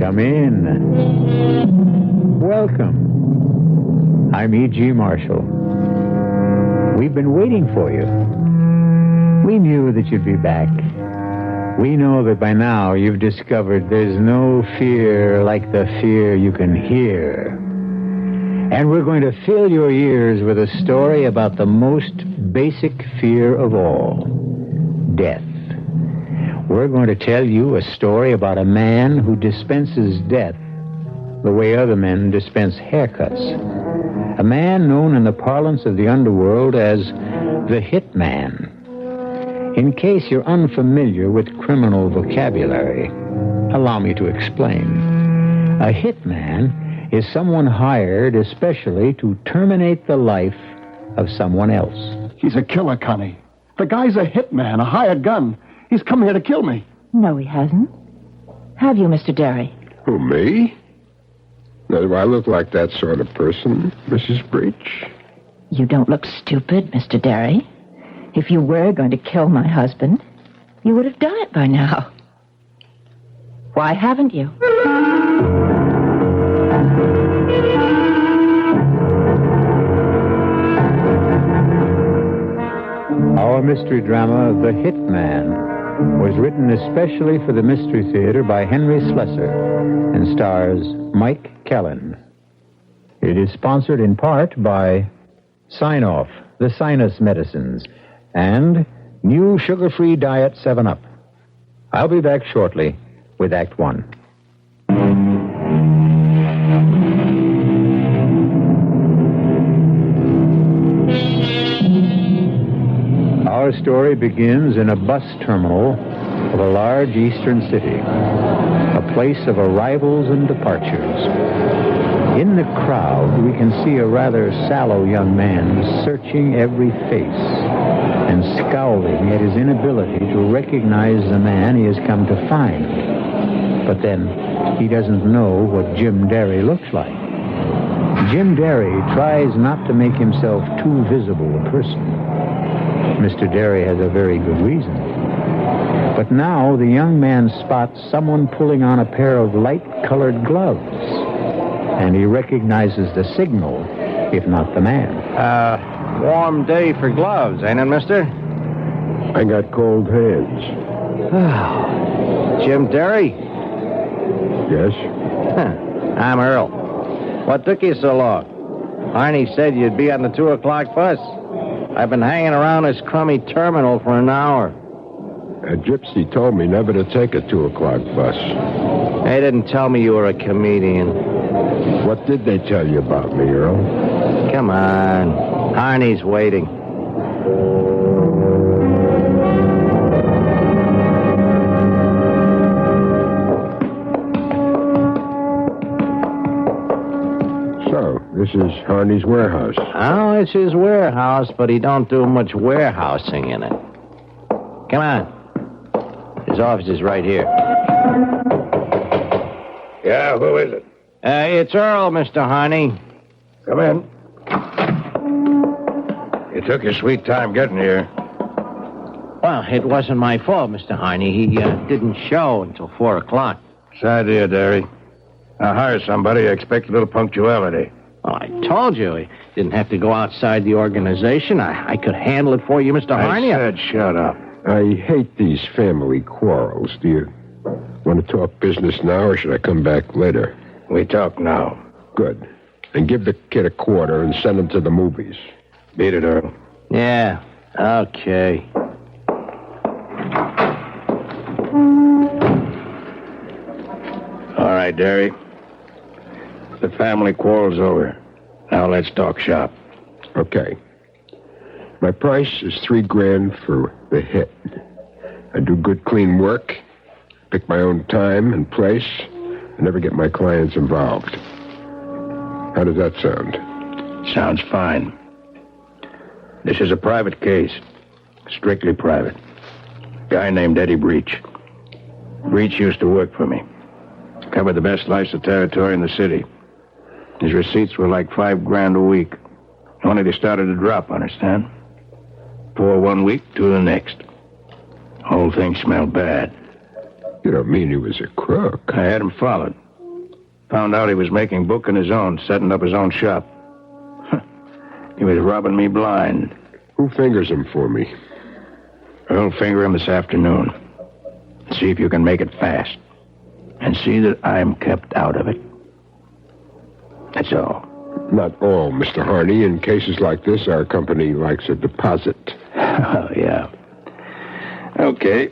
Come in. Welcome. I'm E.G. Marshall. We've been waiting for you. We knew that you'd be back. We know that by now you've discovered there's no fear like the fear you can hear. And we're going to fill your ears with a story about the most basic fear of all, death. We're going to tell you a story about a man who dispenses death the way other men dispense haircuts. A man known in the parlance of the underworld as the hitman. In case you're unfamiliar with criminal vocabulary, allow me to explain. A hitman is someone hired especially to terminate the life of someone else. He's a killer, Connie. The guy's a hitman, a hired gun. He's come here to kill me. No, he hasn't. Have you, Mr. Derry? Who, me? Now, do I look like that sort of person, Mrs. Breach? You don't look stupid, Mr. Derry. If you were going to kill my husband, you would have done it by now. Why haven't you? Our mystery drama, The Hitman, was written especially for the Mystery Theater by Henry Slessor and stars Mike Kellen. It is sponsored in part by Sign-Off, the sinus medicines, and new sugar-free Diet 7-Up. I'll be back shortly with Act One. Our story begins in a bus terminal of a large eastern city, a place of arrivals and departures. In the crowd, we can see a rather sallow young man searching every face and scowling at his inability to recognize the man he has come to find. But then, he doesn't know what Jim Derry looks like. Jim Derry tries not to make himself too visible a person. Mr. Derry has a very good reason. But now the young man spots someone pulling on a pair of light-colored gloves. And he recognizes the signal, if not the man. Warm day for gloves, ain't it, mister? I got cold hands. Jim Derry? Yes? I'm Earl. What took you so long? Arnie said you'd be on the 2 o'clock bus. I've been hanging around this crummy terminal for an hour. A gypsy told me never to take a 2 o'clock bus. They didn't tell me you were a comedian. What did they tell you about me, Earl? Come on. Arnie's waiting. So, this is Arnie's warehouse. Oh, it's his warehouse, but he don't do much warehousing in it. Come on. His office is right here. Yeah, who is it? It's Earl, Mr. Harney. Come in. You took your sweet time getting here. Well, it wasn't my fault, Mr. Harney. He didn't show until 4 o'clock. Sad idea, Derry. I hire somebody, I expect a little punctuality. Well, I told you he didn't have to go outside the organization. I could handle it for you, Mr. Harney. I said shut up. I hate these family quarrels. Do you want to talk business now, or should I come back later? We talk now. Good. And give the kid a quarter and send him to the movies. Beat it, Earl. Yeah, okay. All right, Derry. The family quarrel's over. Now let's talk shop. Okay. My price is $3,000 for the hit. I do good, clean work, pick my own time and place, and never get my clients involved. How does that sound? Sounds fine. This is a private case. Strictly private. Guy named Eddie Breach. Breach used to work for me. Covered the best slice of territory in the city. His receipts were like $5,000 a week. Only they started to drop, understand? Pour 1 week, 2 the next. Whole thing smelled bad. You don't mean he was a crook? I had him followed. Found out he was making book on his own, setting up his own shop. He was robbing me blind. Who fingers him for me? I'll finger him this afternoon. See if you can make it fast. And see that I'm kept out of it. That's all. Not all, Mr. Harney. In cases like this, our company likes a deposit. Oh, yeah. Okay.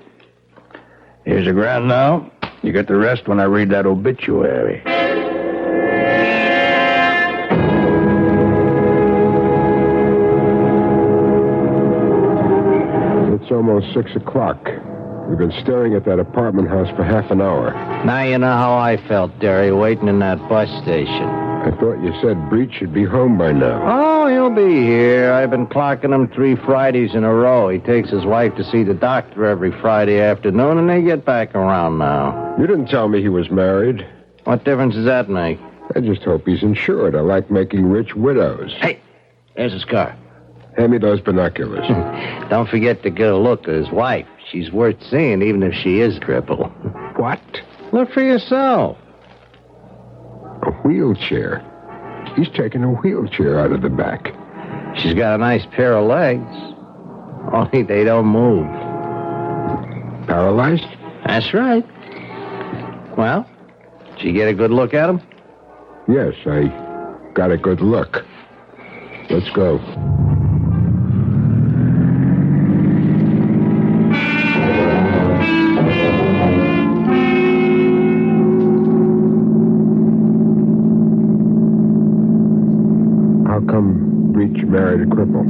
Here's the ground now. You get the rest when I read that obituary. It's almost 6 o'clock. We've been staring at that apartment house for half an hour. Now you know how I felt, Derry, waiting in that bus station. I thought you said Breach should be home by now. Oh, he'll be here. I've been clocking him 3 Fridays in a row. He takes his wife to see the doctor every Friday afternoon, and they get back around now. You didn't tell me he was married. What difference does that make? I just hope he's insured. I like making rich widows. Hey, there's his car. Hand me those binoculars. Don't forget to get a look at his wife. She's worth seeing, even if she is crippled. What? Look for yourself. A wheelchair. He's taking a wheelchair out of the back. She's got a nice pair of legs. Only they don't move. Paralyzed? That's right. Well, did you get a good look at him? Yes, I got a good look. Let's go. How come Breach married a cripple?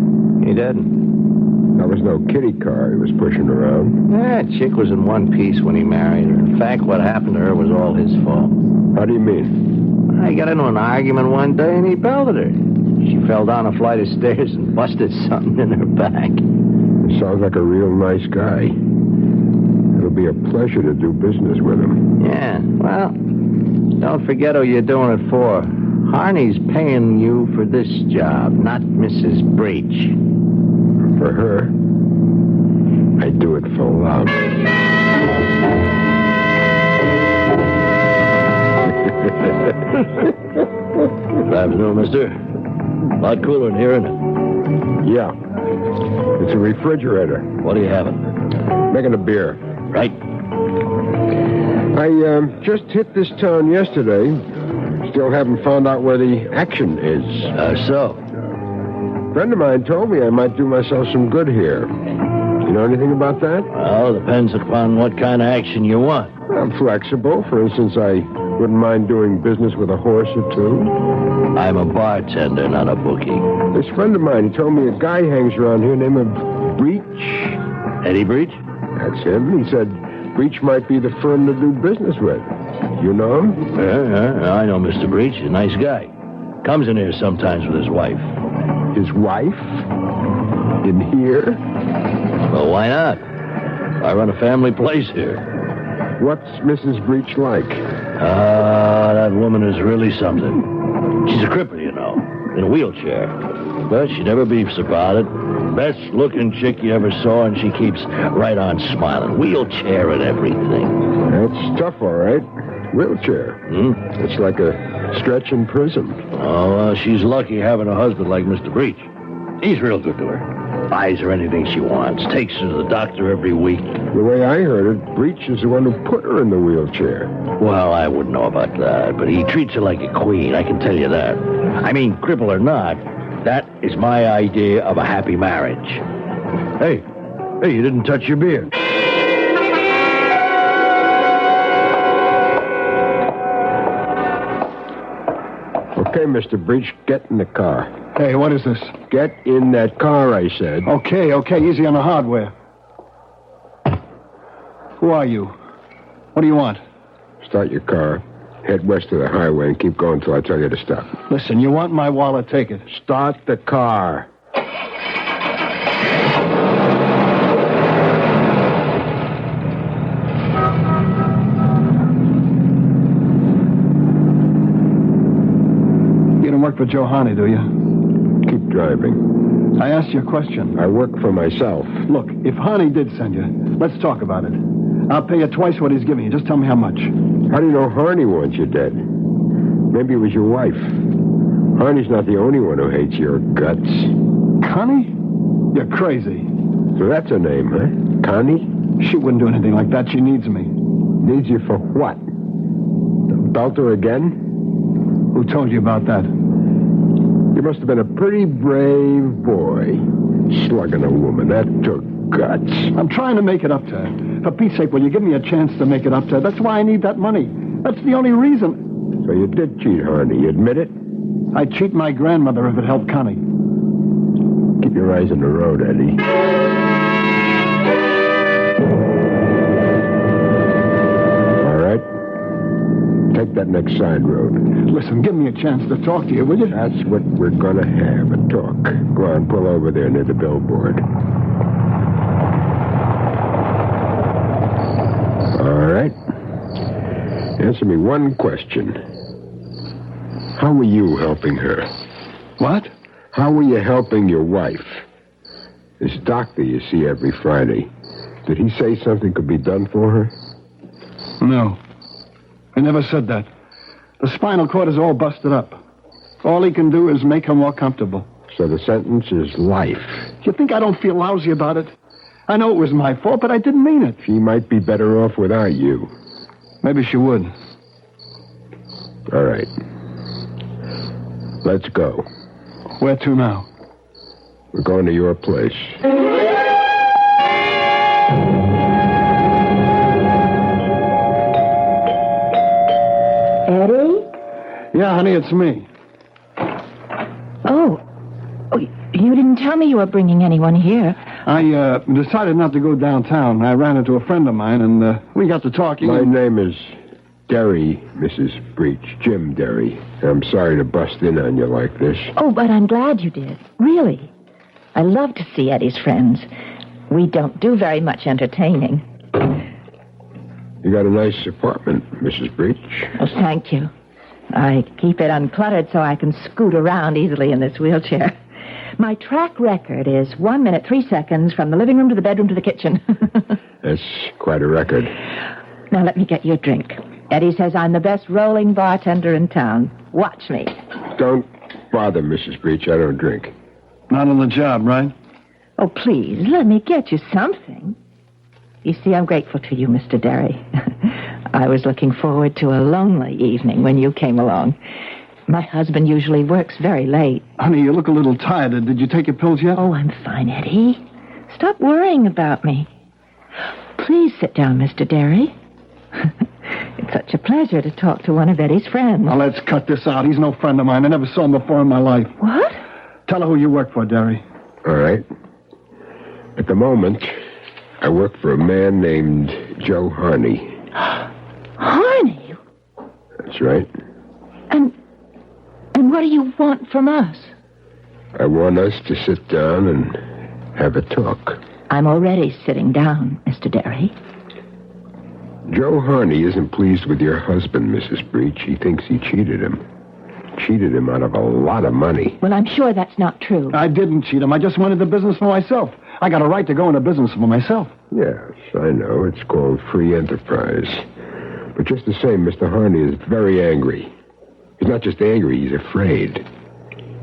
He didn't. That was no kiddie car he was pushing around. That chick was in one piece when he married her. In fact, what happened to her was all his fault. How do you mean? I got into an argument one day and he belted her. She fell down a flight of stairs and busted something in her back. He sounds like a real nice guy. It'll be a pleasure to do business with him. Yeah, well, don't forget who you're doing it for. Harney's paying you for this job, not Mrs. Breach. For her, I do it for love. Good afternoon, mister. A lot cooler in here, isn't it? Yeah. It's a refrigerator. What are you having? Making a beer. Right. I just hit this town yesterday. Still haven't found out where the action is. So? A friend of mine told me I might do myself some good here. You know anything about that? Well, depends upon what kind of action you want. I'm flexible. For instance, I wouldn't mind doing business with a horse or two. I'm a bartender, not a bookie. This friend of mine, he told me a guy hangs around here named Breach. Eddie Breach? That's him. He said Breach might be the firm to do business with. You know him? Yeah, I know Mr. Breach. A nice guy. Comes in here sometimes with his wife. His wife? In here? Well, why not? I run a family place here. What's Mrs. Breach like? That woman is really something. She's a cripple, you know, in a wheelchair. But she never beefs about it. Best looking chick you ever saw, and she keeps right on smiling. Wheelchair and everything. That's tough, all right. Wheelchair. It's like a stretch in prison. Oh, well, she's lucky having a husband like Mr. Breach. He's real good to her. Buys her anything she wants. Takes her to the doctor every week. The way I heard it, Breach is the one who put her in the wheelchair. Well, I wouldn't know about that, but he treats her like a queen, I can tell you that. I mean, cripple or not, that is my idea of a happy marriage. Hey, you didn't touch your beer. Okay, Mr. Breach, get in the car. Hey, what is this? Get in that car, I said. Okay, easy on the hardware. Who are you? What do you want? Start your car, head west to the highway, and keep going until I tell you to stop. Listen, you want my wallet, take it. Start the car. You don't work for Joe Harney, do you? Keep driving. I asked you a question. I work for myself. Look, if Harney did send you, let's talk about it. I'll pay you twice what he's giving you. Just tell me how much. How do you know Harney wants you dead? Maybe it was your wife. Harney's not the only one who hates your guts. Connie? You're crazy. So that's her name, huh? Connie? She wouldn't do anything like that. She needs me. Needs you for what? Belt her again? Who told you about that? You must have been a pretty brave boy. Slugging a woman. That took guts. I'm trying to make it up to her. For Pete's sake, will you give me a chance to make it up to her? That's why I need that money. That's the only reason. So you did cheat Harney. You admit it? I'd cheat my grandmother if it helped Connie. Keep your eyes on the road, Eddie. All right. Take that next side road. Listen, give me a chance to talk to you, will you? That's what we're gonna have, a talk. Go on, pull over there near the billboard. All right. Answer me one question. How were you helping her? What? How were you helping your wife? This doctor you see every Friday, did he say something could be done for her? No. He never said that. The spinal cord is all busted up. All he can do is make her more comfortable. So the sentence is life. You think I don't feel lousy about it? I know it was my fault, but I didn't mean it. She might be better off without you. Maybe she would. All right. Let's go. Where to now? We're going to your place. Eddie? Yeah, honey, it's me. Oh, you didn't tell me you were bringing anyone here. I decided not to go downtown. I ran into a friend of mine, and we got to talking. My name is Derry, Mrs. Breach. Jim Derry. I'm sorry to bust in on you like this. Oh, but I'm glad you did. Really. I love to see Eddie's friends. We don't do very much entertaining. You got a nice apartment, Mrs. Breach. Oh, thank you. I keep it uncluttered so I can scoot around easily in this wheelchair. My track record is 1 minute, 3 seconds from the living room to the bedroom to the kitchen. That's quite a record. Now, let me get you a drink. Eddie says I'm the best rolling bartender in town. Watch me. Don't bother, Mrs. Breach. I don't drink. Not on the job, right? Oh, please, let me get you something. You see, I'm grateful to you, Mr. Derry. I was looking forward to a lonely evening when you came along. My husband usually works very late. Honey, you look a little tired. Did you take your pills yet? Oh, I'm fine, Eddie. Stop worrying about me. Please sit down, Mr. Derry. It's such a pleasure to talk to one of Eddie's friends. Now, let's cut this out. He's no friend of mine. I never saw him before in my life. What? Tell her who you work for, Derry. All right. At the moment, I work for a man named Joe Harney. Harney? That's right. And what do you want from us? I want us to sit down and have a talk. I'm already sitting down, Mr. Derry. Joe Harney isn't pleased with your husband, Mrs. Breach. He thinks he cheated him. Cheated him out of a lot of money. Well, I'm sure that's not true. I didn't cheat him. I just went into business for myself. I got a right to go into business for myself. Yes, I know. It's called free enterprise. But just the same, Mr. Harney is very angry. He's not just angry, he's afraid.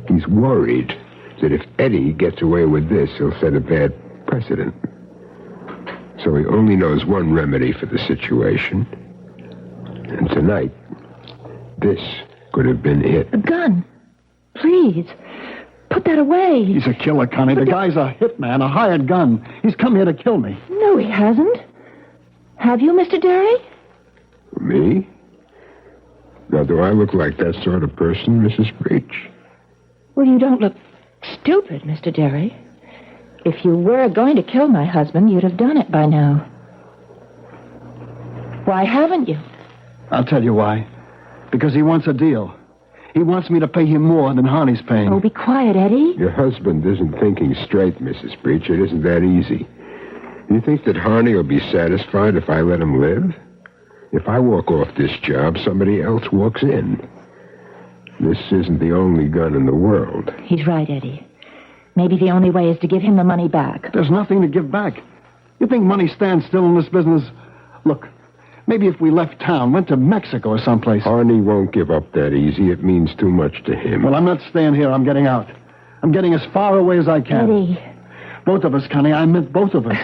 He's worried that if Eddie gets away with this, he'll set a bad precedent. So he only knows one remedy for the situation. And tonight, this could have been it. A gun. Please. Put that away. He's a killer, Connie. The guy's a hitman, a hired gun. He's come here to kill me. No, he hasn't. Have you, Mr. Derry? Me? Now, do I look like that sort of person, Mrs. Breach? Well, you don't look stupid, Mr. Derry. If you were going to kill my husband, you'd have done it by now. Why haven't you? I'll tell you why. Because he wants a deal. He wants me to pay him more than Harney's paying. Oh, be quiet, Eddie. Your husband isn't thinking straight, Mrs. Breach. It isn't that easy. You think that Harney will be satisfied if I let him live? If I walk off this job, somebody else walks in. This isn't the only gun in the world. He's right, Eddie. Maybe the only way is to give him the money back. There's nothing to give back. You think money stands still in this business? Look, Maybe if we left town, went to Mexico or someplace. Harney won't give up that easy. It means too much to him. Well, I'm not staying here. I'm getting out. I'm getting as far away as I can. Eddie. Both of us, Connie. I meant both of us.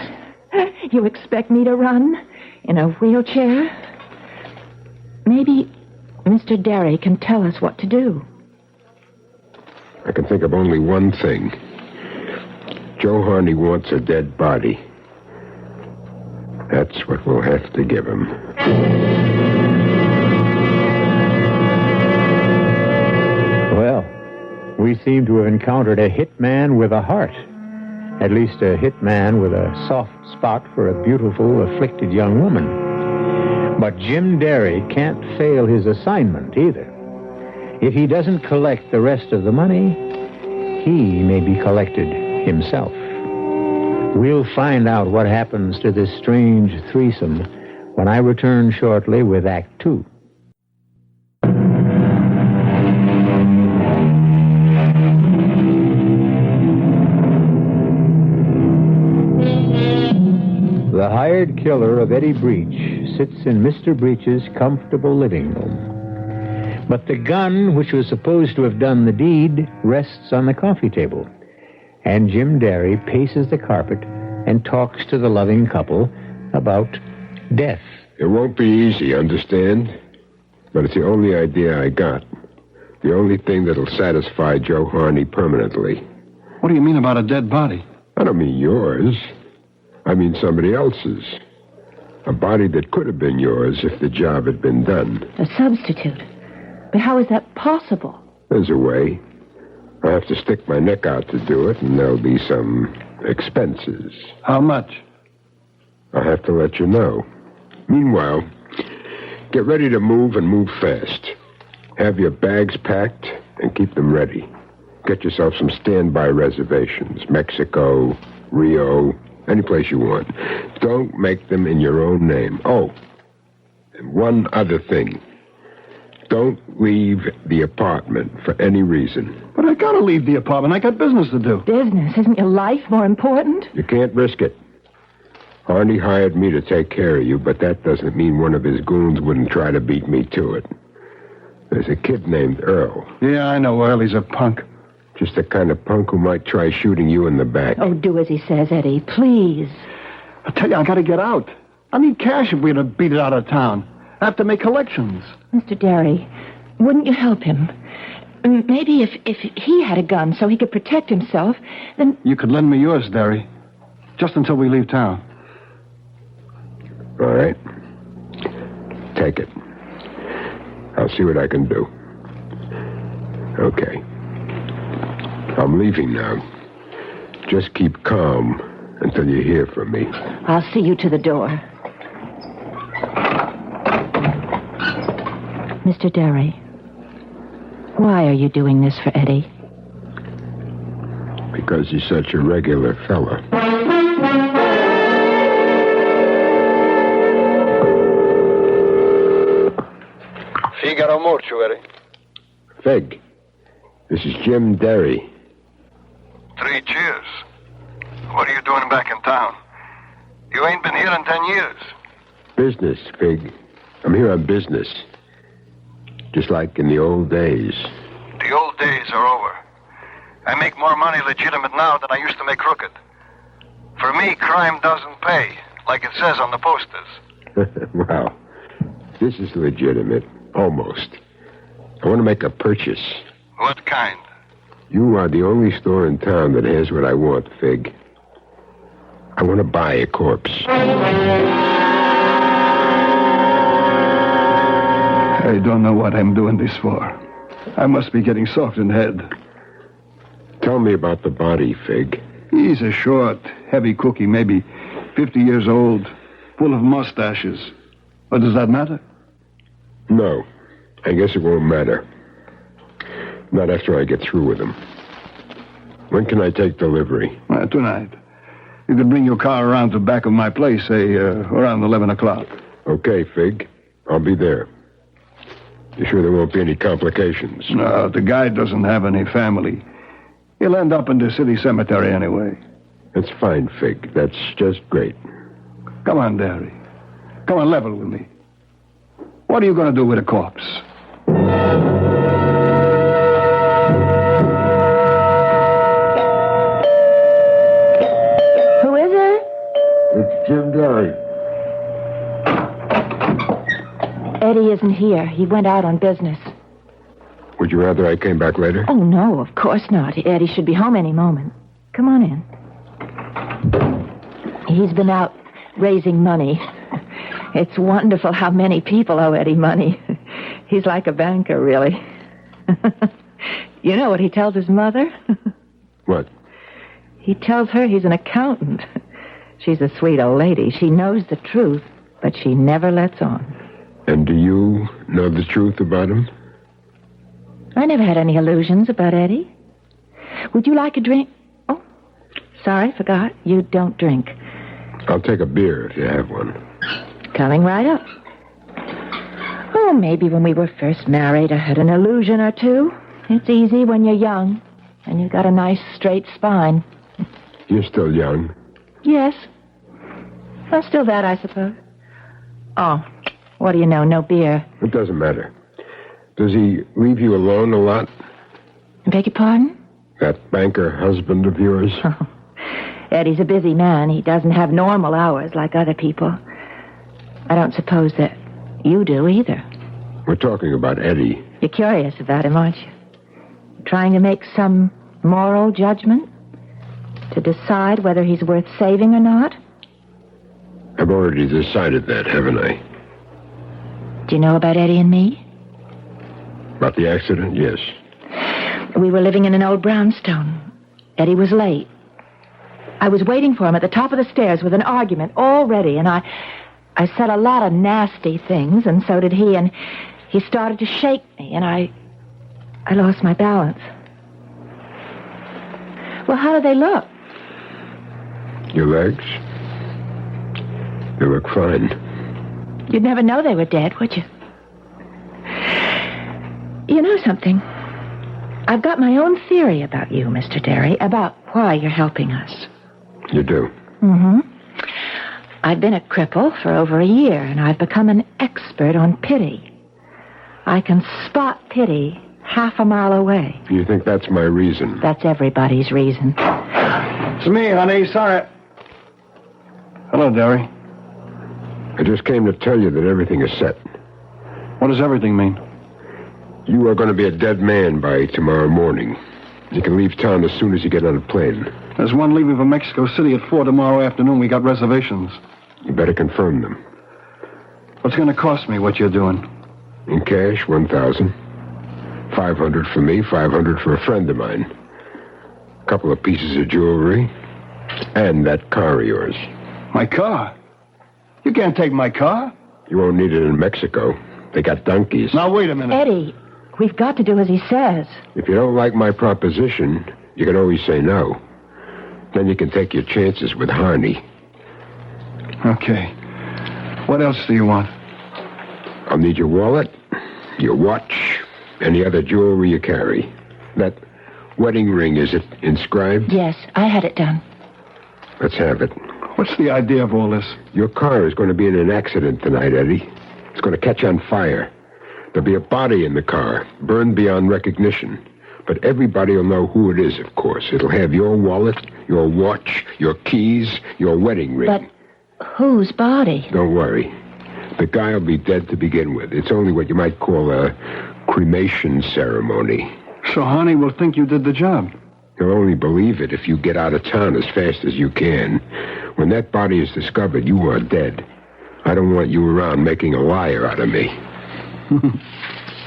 You expect me to run? In a wheelchair? Maybe Mr. Derry can tell us what to do. I can think of only one thing. Joe Harney wants a dead body. That's what we'll have to give him. Well, we seem to have encountered a hitman with a heart. At least a hitman with a soft spot for a beautiful, afflicted young woman. But Jim Derry can't fail his assignment either. If he doesn't collect the rest of the money, he may be collected himself. We'll find out what happens to this strange threesome when I return shortly with Act 2. The hired killer of Eddie Breach sits in Mr. Breach's comfortable living room. But the gun, which was supposed to have done the deed, rests on the coffee table. And Jim Derry paces the carpet and talks to the loving couple about death. It won't be easy, understand? But it's the only idea I got. The only thing that'll satisfy Joe Harney permanently. What do you mean about a dead body? I don't mean yours. I mean somebody else's. A body that could have been yours if the job had been done. A substitute. But how is that possible? There's a way. I have to stick my neck out to do it, and there'll be some expenses. How much? I'll have to let you know. Meanwhile, get ready to move and move fast. Have your bags packed and keep them ready. Get yourself some standby reservations. Mexico, Rio, any place you want. Don't make them in your own name. Oh, and one other thing. Don't leave the apartment for any reason. But I gotta leave the apartment. I got business to do. Business? Isn't your life more important? You can't risk it. Harney hired me to take care of you, but that doesn't mean one of his goons wouldn't try to beat me to it. There's a kid named Earl. Yeah, I know Earl. He's a punk. Just the kind of punk who might try shooting you in the back. Oh, do as he says, Eddie, please. I tell you, I gotta get out. I need cash if we're to beat it out of town. I have to make collections. Mr. Derry, wouldn't you help him? Maybe if he had a gun so he could protect himself, then... You could lend me yours, Derry. Just until we leave town. All right. Take it. I'll see what I can do. Okay. I'm leaving now. Just keep calm until you hear from me. I'll see you to the door. Mr. Derry, why are you doing this for Eddie? Because he's such a regular fella. Figaro mortuary. Fig, this is Jim Derry. 3 cheers. What are you doing back in town? You ain't been here in 10 years. Business, Fig. I'm here on business. Just like in the old days. The old days are over. I make more money legitimate now than I used to make crooked. For me, crime doesn't pay, like it says on the posters. Well, this is legitimate. Almost. I want to make a purchase. What kind? You are the only store in town that has what I want, Fig. I want to buy a corpse. I don't know what I'm doing this for. I must be getting soft in the head. Tell me about the body, Fig. He's a short, heavy cookie, maybe 50 years old, full of mustaches. What does that matter? No, I guess it won't matter. Not after I get through with him. When can I take delivery? Tonight. You could bring your car around to the back of my place, say, around 11 o'clock. Okay, Fig. I'll be there. You sure there won't be any complications? No, the guy doesn't have any family. He'll end up in the city cemetery anyway. That's fine, Fig. That's just great. Come on, Derry. Come on, level with me. What are you going to do with a corpse? Who is it? It's Jim Derry. Eddie isn't here. He went out on business. Would you rather I came back later? Oh, no, of course not. Eddie should be home any moment. Come on in. He's been out raising money. It's wonderful how many people owe Eddie money. He's like a banker, really. You know what he tells his mother? What? He tells her he's an accountant. She's a sweet old lady. She knows the truth, but she never lets on. And do you know the truth about him? I never had any illusions about Eddie. Would you like a drink? Oh, sorry, forgot. You don't drink. I'll take a beer if you have one. Coming right up. Oh, maybe when we were first married, I had an illusion or two. It's easy when you're young, and you've got a nice straight spine. You're still young. Yes. Well, still that, I suppose. Oh, what do you know? No beer. It doesn't matter. Does he leave you alone a lot? Beg your pardon? That banker husband of yours? Oh, Eddie's a busy man. He doesn't have normal hours like other people. I don't suppose that you do either. We're talking about Eddie. You're curious about him, aren't you? Trying to make some moral judgment? To decide whether he's worth saving or not? I've already decided that, haven't I? Do you know about Eddie and me? About the accident? Yes. We were living in an old brownstone. Eddie was late. I was waiting for him at the top of the stairs with an argument all ready, and I said a lot of nasty things, and so did he, and he started to shake me, and I lost my balance. Well, how do they look? Your legs? They look fine. You'd never know they were dead, would you? You know something? I've got my own theory about you, Mr. Derry, about why you're helping us. You do? Mm-hmm. I've been a cripple for over a year, and I've become an expert on pity. I can spot pity half a mile away. You think that's my reason? That's everybody's reason. It's me, honey. Sorry. Hello, Derry. I just came to tell you that everything is set. What does everything mean? You are going to be a dead man by tomorrow morning. You can leave town as soon as you get on a plane. There's one leaving for Mexico City at 4 tomorrow afternoon. We got reservations. You better confirm them. What's going to cost me what you're doing? In cash, $1,000. $500 for me, $500 for a friend of mine. A couple of pieces of jewelry. And that car of yours. My car? You can't take my car. You won't need it in Mexico. They got donkeys. Now, wait a minute. Eddie, we've got to do as he says. If you don't like my proposition, you can always say no. Then you can take your chances with Harney. Okay. What else do you want? I'll need your wallet, your watch, any other jewelry you carry. That wedding ring, is it inscribed? Yes, I had it done. Let's have it. What's the idea of all this? Your car is going to be in an accident tonight, Eddie. It's going to catch on fire. There'll be a body in the car, burned beyond recognition. But everybody will know who it is, of course. It'll have your wallet, your watch, your keys, your wedding ring. But whose body? Don't worry. The guy will be dead to begin with. It's only what you might call a cremation ceremony. So Harney will think you did the job. He'll only believe it if you get out of town as fast as you can. When that body is discovered, you are dead. I don't want you around making a liar out of me.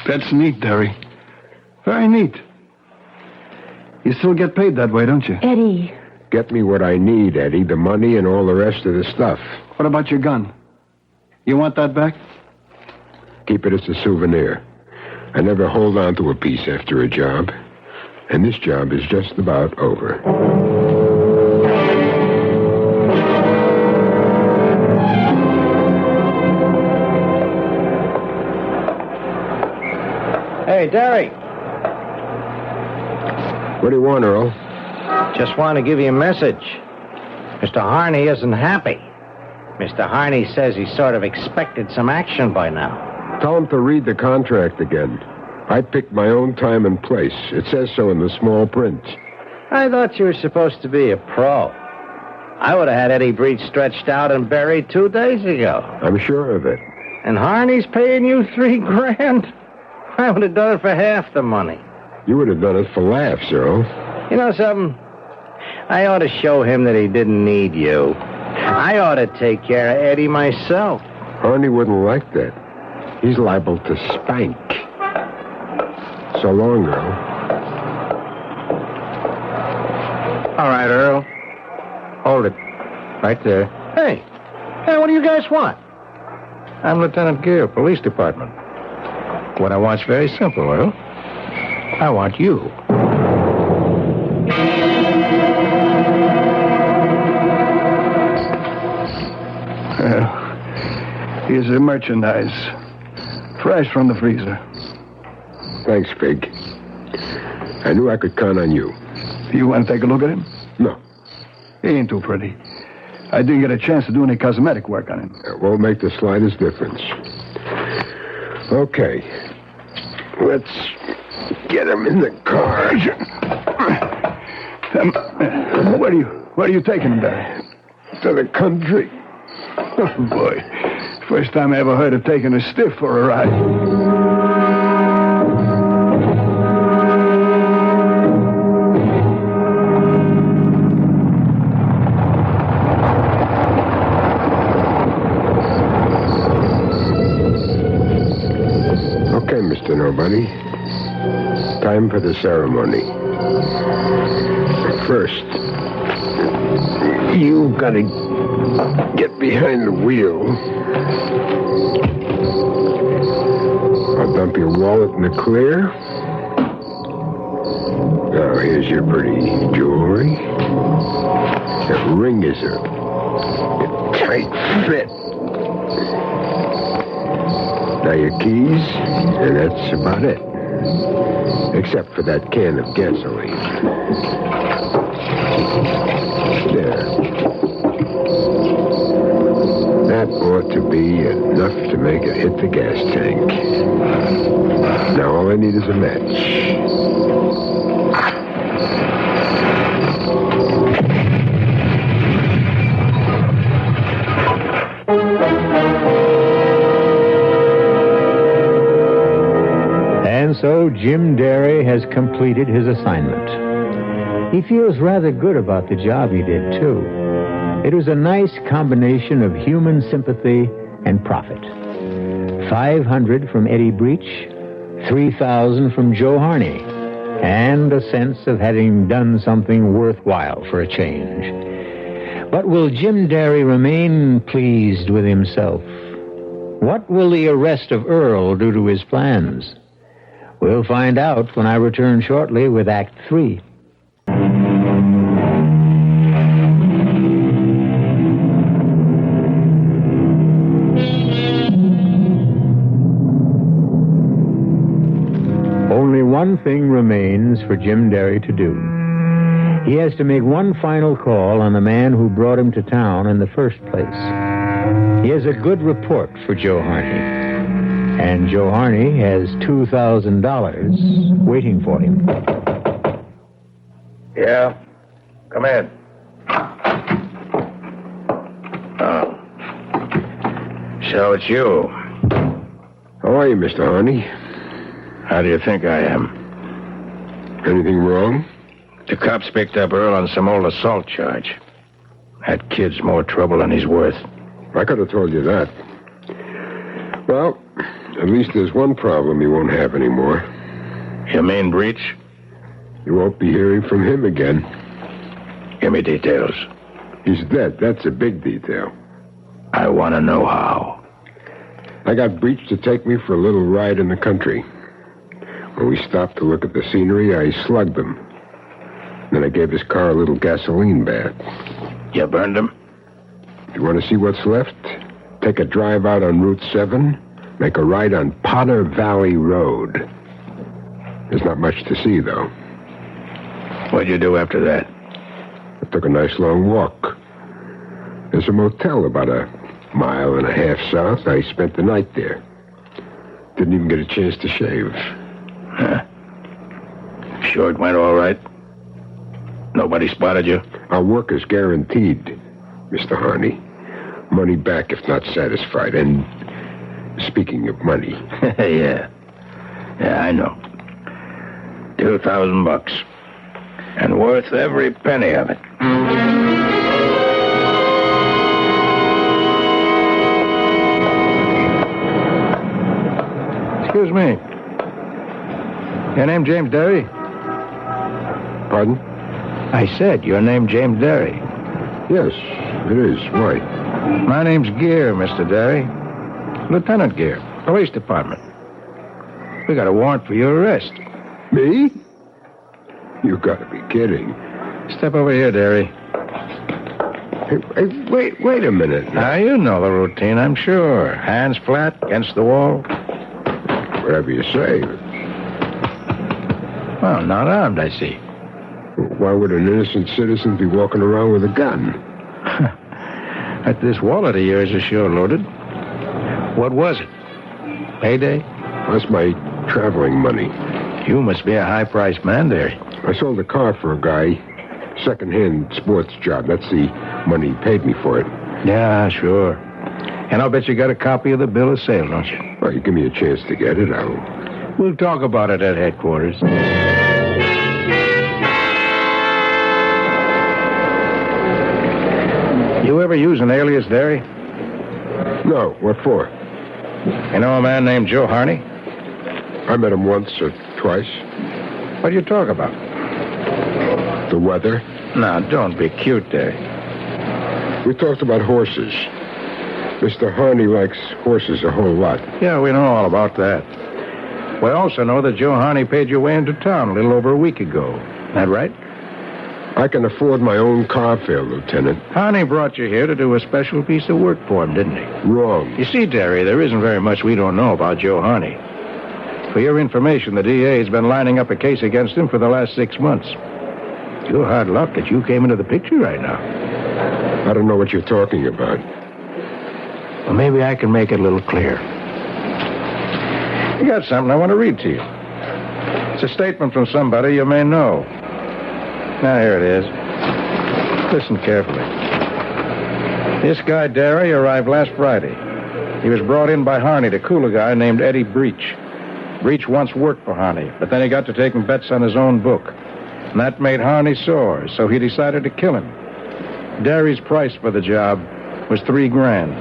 That's neat, Derry. Very neat. You still get paid that way, don't you? Eddie. Get me what I need, Eddie, the money and all the rest of the stuff. What about your gun? You want that back? Keep it as a souvenir. I never hold on to a piece after a job. And this job is just about over. Hey, Derry. What do you want, Earl? Just want to give you a message. Mr. Harney isn't happy. Mr. Harney says he sort of expected some action by now. Tell him to read the contract again. I picked my own time and place. It says so in the small print. I thought you were supposed to be a pro. I would have had Eddie Breach stretched out and buried 2 days ago. I'm sure of it. And Harney's paying you $3,000? I would have done it for half the money. You would have done it for laughs, Earl. You know something? I ought to show him that he didn't need you. I ought to take care of Eddie myself. Harney wouldn't like that. He's liable to spank. So long, Earl. All right, Earl. Hold it. Right there. Hey, what do you guys want? I'm Lieutenant Gear, Police Department. What I want's very simple, Earl. I want you. Here's the merchandise. Fresh from the freezer. Thanks, Fig. I knew I could count on you. You want to take a look at him? No. He ain't too pretty. I didn't get a chance to do any cosmetic work on him. It won't make the slightest difference. Okay. Let's get him in the car. Where are you taking him, Derry? To the country. Oh, boy. First time I ever heard of taking a stiff for a ride. Mr. Nobody. Time for the ceremony. But first, you've got to get behind the wheel. I'll dump your wallet in the clear. Now, here's your pretty jewelry. That ring is a tight fit. Now your keys, and that's about it. Except for that can of gasoline. There. That ought to be enough to make it hit the gas tank. Now all I need is a match. And so Jim Derry has completed his assignment. He feels rather good about the job he did, too. It was a nice combination of human sympathy and profit. 500 from Eddie Breach, 3,000 from Joe Harney, and a sense of having done something worthwhile for a change. But will Jim Derry remain pleased with himself? What will the arrest of Earl do to his plans? We'll find out when I return shortly with Act 3. Only one thing remains for Jim Derry to do. He has to make one final call on the man who brought him to town in the first place. He has a good report for Joe Harney. And Joe Harney has $2,000 waiting for him. Yeah? Come in. Oh. So it's you. How are you, Mr. Harney? How do you think I am? Anything wrong? The cops picked up Earl on some old assault charge. That kid's more trouble than he's worth. I could have told you that. Well, at least there's one problem you won't have anymore. You mean Breach? You won't be hearing from him again. Give me details. He's dead. That's a big detail. I want to know how. I got Breach to take me for a little ride in the country. When we stopped to look at the scenery, I slugged him. Then I gave his car a little gasoline bath. You burned him? If you want to see what's left, take a drive out on Route 7, make a right on Potter Valley Road. There's not much to see, though. What'd you do after that? I took a nice long walk. There's a motel about a mile and a half south. I spent the night there. Didn't even get a chance to shave. Huh. Sure it went all right? Nobody spotted you? Our work is guaranteed, Mr. Harney. Money back if not satisfied. And speaking of money... Yeah, I know. $2,000. And worth every penny of it. Excuse me. Your name James Derry? Pardon? I said your name James Derry. Yes, it is. Why? My name's Gear, Mr. Derry. Lieutenant Gear, Police Department. We got a warrant for your arrest. Me? You gotta be kidding. Step over here, Derry. Hey, wait a minute. Now, you know the routine, I'm sure. Hands flat against the wall. Whatever you say. Well, not armed, I see. Why would an innocent citizen be walking around with a gun? At this wallet of yours is sure loaded. What was it? Payday? That's my traveling money. You must be a high-priced man, Derry. I sold a car for a guy. Second-hand sports job. That's the money he paid me for it. Yeah, sure. And I'll bet you got a copy of the bill of sale, don't you? Well, you give me a chance to get it, We'll talk about it at headquarters. You ever use an alias, Derry? No, what for? You know a man named Joe Harney? I met him once or twice. What do you talk about? The weather. Now, don't be cute, Derry. We talked about horses. Mr. Harney likes horses a whole lot. Yeah, we know all about that. We also know that Joe Harney paid your way into town a little over a week ago. That right? I can afford my own car fare, Lieutenant. Harney brought you here to do a special piece of work for him, didn't he? Wrong. You see, Derry, there isn't very much we don't know about Joe Harney. For your information, the DA's been lining up a case against him for the last 6 months. You're hard luck that you came into the picture right now. I don't know what you're talking about. Well, maybe I can make it a little clear. I got something I want to read to you. It's a statement from somebody you may know. Now, here it is. Listen carefully. This guy, Derry, arrived last Friday. He was brought in by Harney to cool a guy named Eddie Breach. Breach once worked for Harney, but then he got to taking bets on his own book. And that made Harney sore, so he decided to kill him. Derry's price for the job was $3,000.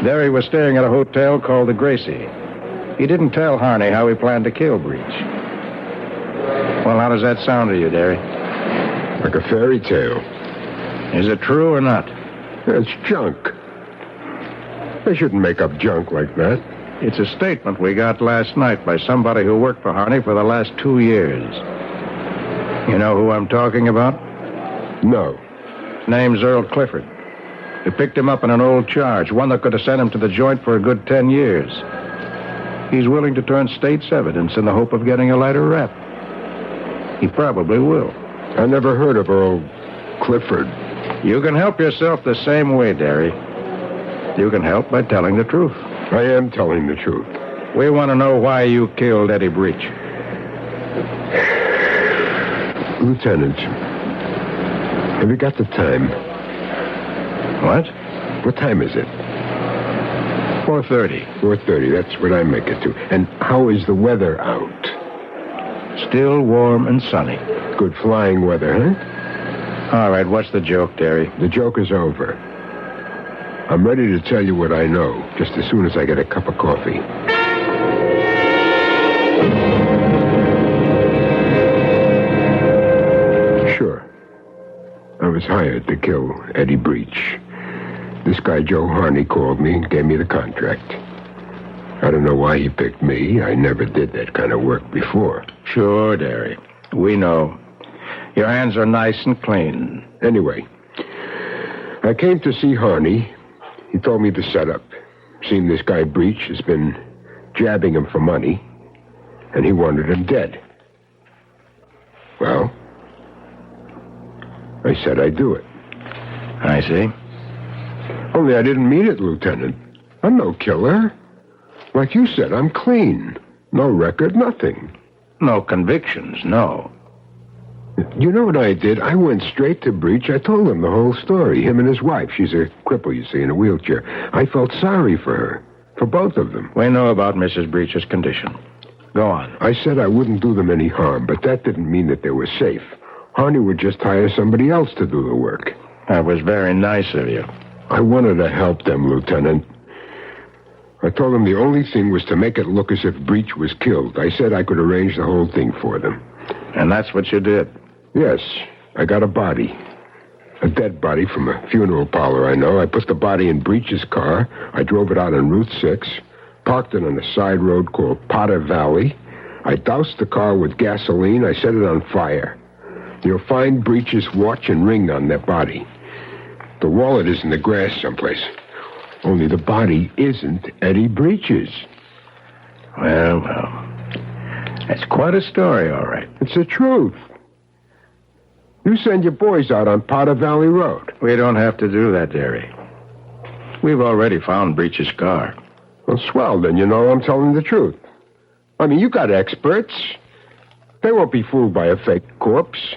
Derry was staying at a hotel called the Gracie. He didn't tell Harney how he planned to kill Breach. Well, how does that sound to you, Derry? Like a fairy tale. Is it true or not? It's junk. They shouldn't make up junk like that. It's a statement we got last night by somebody who worked for Harney for the last 2 years. You know who I'm talking about? No. His name's Earl Clifford. We picked him up in an old charge, one that could have sent him to the joint for a good 10 years. He's willing to turn state's evidence in the hope of getting a lighter rap. He probably will. I never heard of Earl Clifford. You can help yourself the same way, Derry. You can help by telling the truth. I am telling the truth. We want to know why you killed Eddie Breach. Lieutenant, have you got the time? What? What time is it? 4:30. 4:30, that's what I make it to. And how is the weather out? Still warm and sunny. Good flying weather, huh? All right, what's the joke, Derry? The joke is over. I'm ready to tell you what I know, just as soon as I get a cup of coffee. Sure. I was hired to kill Eddie Breach. This guy, Joe Harney, called me and gave me the contract. I don't know why he picked me. I never did that kind of work before. Sure, Derry. We know. Your hands are nice and clean. Anyway, I came to see Harney. He told me the setup. Seemed this guy Breach has been jabbing him for money, and he wanted him dead. Well, I said I'd do it. I see. Only I didn't mean it, Lieutenant. I'm no killer. Like you said, I'm clean. No record, nothing. No convictions, no. You know what I did? I went straight to Breach. I told him the whole story. Him and his wife. She's a cripple, you see, in a wheelchair. I felt sorry for her. For both of them. We know about Mrs. Breach's condition. Go on. I said I wouldn't do them any harm, but that didn't mean that they were safe. Harney would just hire somebody else to do the work. That was very nice of you. I wanted to help them, Lieutenant. I told them the only thing was to make it look as if Breach was killed. I said I could arrange the whole thing for them. And that's what you did? Yes. I got a body. A dead body from a funeral parlor I know. I put the body in Breach's car. I drove it out on Route 6, parked it on a side road called Potter Valley. I doused the car with gasoline. I set it on fire. You'll find Breach's watch and ring on that body. The wallet is in the grass someplace. Only the body isn't Eddie Breach's. Well. That's quite a story, all right. It's the truth. You send your boys out on Potter Valley Road. We don't have to do that, Derry. We've already found Breach's car. Well, swell, then you know I'm telling the truth. I mean, you got experts. They won't be fooled by a fake corpse.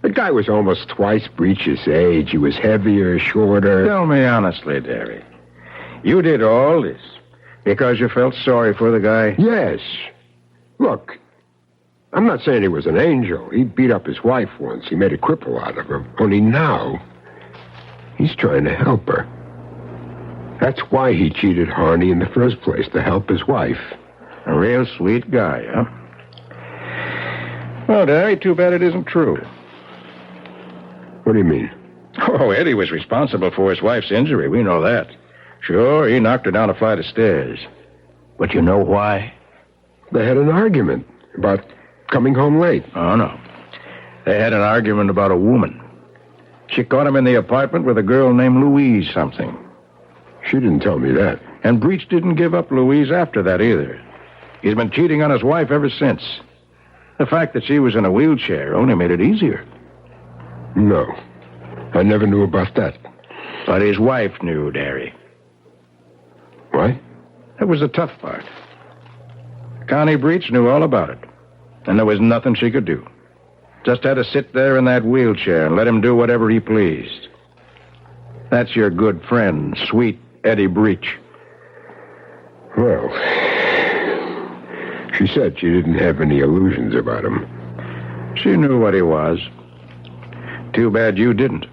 The guy was almost twice Breach's age. He was heavier, shorter. Tell me honestly, Derry. You did all this because you felt sorry for the guy? Yes. Look, I'm not saying he was an angel. He beat up his wife once. He made a cripple out of her. Only now, he's trying to help her. That's why he cheated Harney in the first place, to help his wife. A real sweet guy, huh? Well, Derry, too bad it isn't true. What do you mean? Oh, Eddie was responsible for his wife's injury. We know that. Sure, he knocked her down a flight of stairs. But you know why? They had an argument about coming home late. Oh, no. They had an argument about a woman. She caught him in the apartment with a girl named Louise something. She didn't tell me that. And Breach didn't give up Louise after that either. He's been cheating on his wife ever since. The fact that she was in a wheelchair only made it easier. No. I never knew about that. But his wife knew, Derry. What? That was the tough part. Connie Breach knew all about it. And there was nothing she could do. Just had to sit there in that wheelchair and let him do whatever he pleased. That's your good friend, sweet Eddie Breach. Well, she said she didn't have any illusions about him. She knew what he was. Too bad you didn't.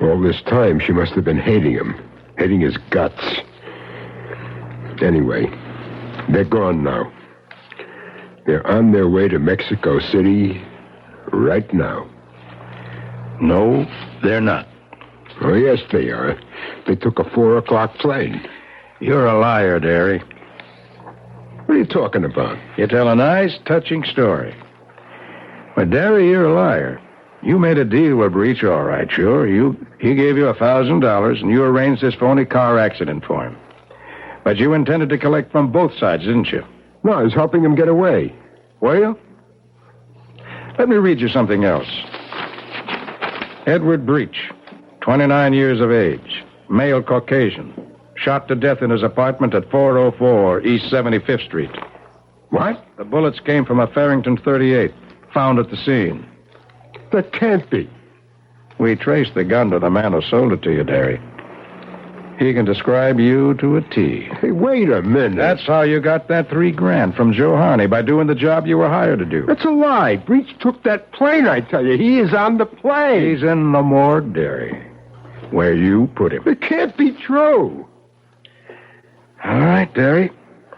All this time, she must have been hating him. Hating his guts. Anyway, they're gone now. They're on their way to Mexico City right now. No, they're not. Oh, yes, they are. They took a 4 o'clock plane. You're a liar, Derry. What are you talking about? You tell a nice, touching story. But, Derry, you're a liar. You made a deal with Breach, all right, sure. He gave you $1,000, and you arranged this phony car accident for him. But you intended to collect from both sides, didn't you? No, I was helping him get away. Were you? Let me read you something else. Edward Breach, 29 years of age, male Caucasian, shot to death in his apartment at 404 East 75th Street. What? The bullets came from a Farrington .38, found at the scene. That can't be. We traced the gun to the man who sold it to you, Derry. He can describe you to a T. Hey, wait a minute. That's how you got that $3,000 from Joe Harney, by doing the job you were hired to do. That's a lie. Breach took that plane, I tell you. He is on the plane. He's in the morgue, Derry, where you put him. It can't be true. All right, Derry.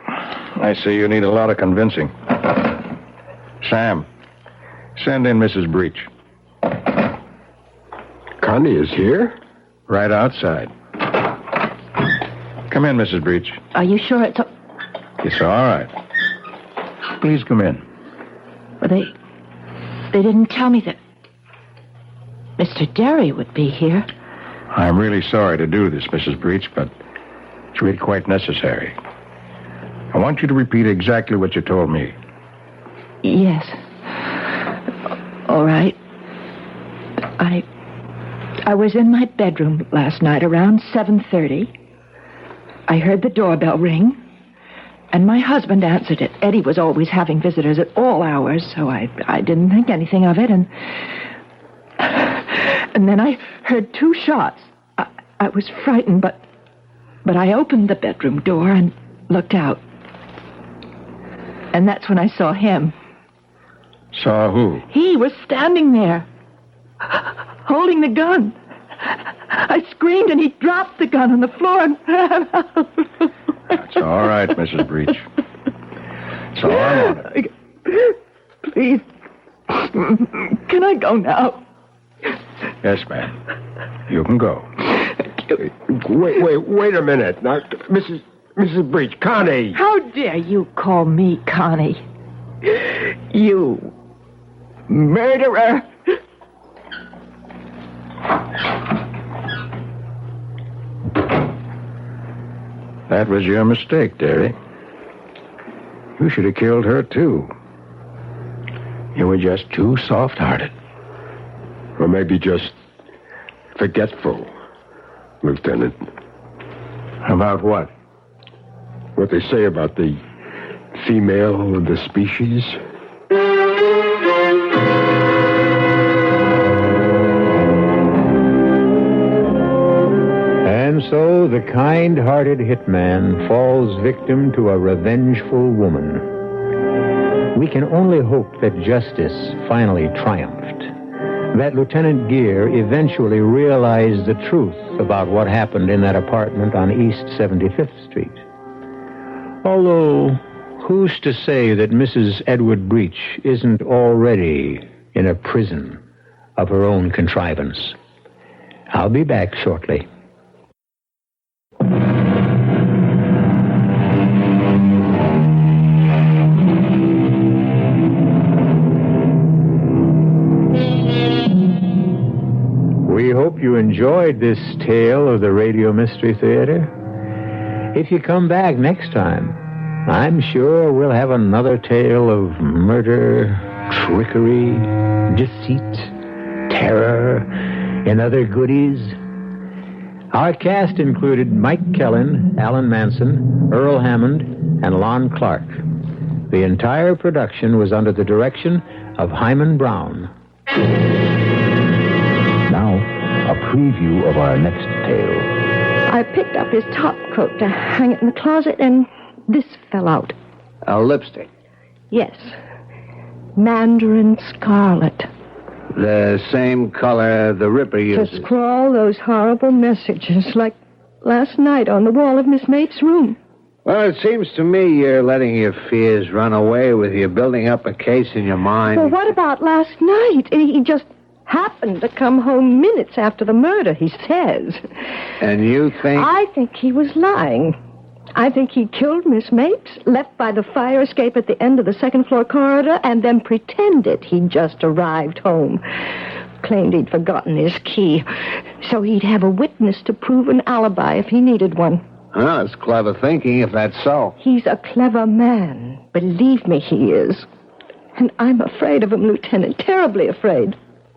I see you need a lot of convincing. Sam, send in Mrs. Breach. Connie is here? Right outside. Come in, Mrs. Breach. Are you sure it's... It's all right. Please come in. Well, they didn't tell me that Mr. Derry would be here. I'm really sorry to do this, Mrs. Breach, but it's really quite necessary. I want you to repeat exactly what you told me. Yes. All right. I was in my bedroom last night around 7:30. I heard the doorbell ring, and my husband answered it. Eddie was always having visitors at all hours, so I didn't think anything of it, and then I heard 2 shots. I was frightened, but I opened the bedroom door and looked out. And that's when I saw him. Saw who? He was standing there, holding the gun. I screamed, and he dropped the gun on the floor and ran out. It's all right, Mrs. Breach. It's all right. Please, can I go now? Yes, ma'am. You can go. Wait a minute. Now, Mrs. Breach, Connie. How dare you call me Connie? You murderer. That was your mistake, Derry. You should have killed her, too. You were just too soft-hearted. Or maybe just forgetful, Lieutenant. About what? What they say about the female of the species. And so the kind-hearted hitman falls victim to a revengeful woman. We can only hope that justice finally triumphed, that Lieutenant Gere eventually realized the truth about what happened in that apartment on East 75th Street. Although, who's to say that Mrs. Edward Breach isn't already in a prison of her own contrivance? I'll be back shortly. We hope you enjoyed this tale of the Radio Mystery Theater. If you come back next time, I'm sure we'll have another tale of murder, trickery, deceit, terror, and other goodies. Our cast included Mike Kellen, Alan Manson, Earl Hammond, and Lon Clark. The entire production was under the direction of Hyman Brown. Now, a preview of our next tale. I picked up his top coat to hang it in the closet, and this fell out. A lipstick. Yes. Mandarin scarlet. The same color the Ripper uses. To scrawl those horrible messages like last night on the wall of Miss Mate's room. Well, it seems to me you're letting your fears run away with you building up a case in your mind. Well, what about last night? He just happened to come home minutes after the murder, he says. And you think... I think he was lying. I think he killed Miss Mapes, left by the fire escape at the end of the second-floor corridor, and then pretended he'd just arrived home. Claimed he'd forgotten his key, so he'd have a witness to prove an alibi if he needed one. Oh, it's clever thinking, if that's so. He's a clever man. Believe me, he is. And I'm afraid of him, Lieutenant, terribly afraid.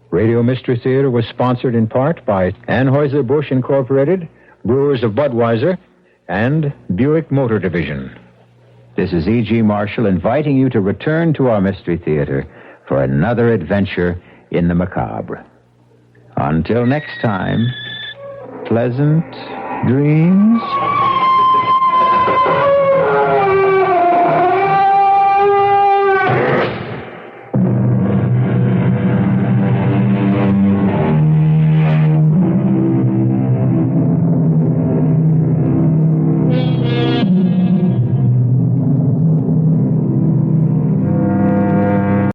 Radio Mystery Theater was sponsored in part by Anheuser-Busch Incorporated, Brewers of Budweiser, and Buick Motor Division. This is E.G. Marshall inviting you to return to our Mystery Theater for another adventure in the macabre. Until next time, pleasant dreams.